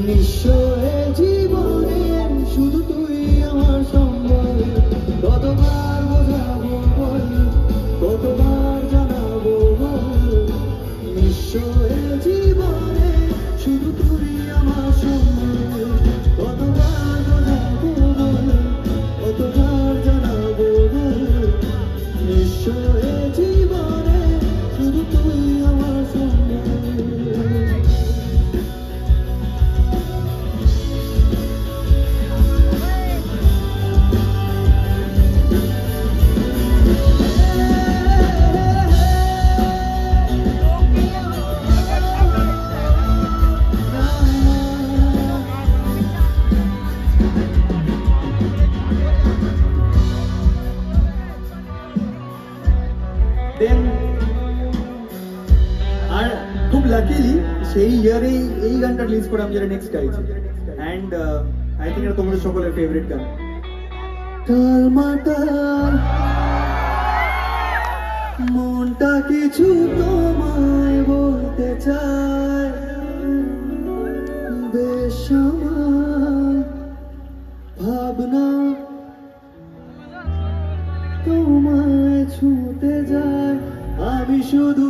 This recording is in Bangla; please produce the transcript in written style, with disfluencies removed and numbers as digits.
নিঃস্ব এ জীবনে শুধু তুই আমার সম্বল। কতবার বোঝাবো বল, কতবার জানাবো বল, নিঃস্ব এ জীবনে শুধু তুই আমার সম্বল। কতবার বোঝাবো বল, কতবার জানাবো বল, নিঃস্ব এ জীবনে শুধু তুই আমার সম্বল। আর খুব লাকিলি সেই ইয়ারেই এই গানটা রিলিজ করে আমি যেটা নেক্সট গাইছি, অ্যান্ড আই থিঙ্ক এটা তোমাদের সকলের ফেভারিট গান। টালমাটাল মনটা কিছু তোমায় বলতে চায়, বেসামাল ভাবনা তোমায় ছুঁতে যায়। আমি শুধু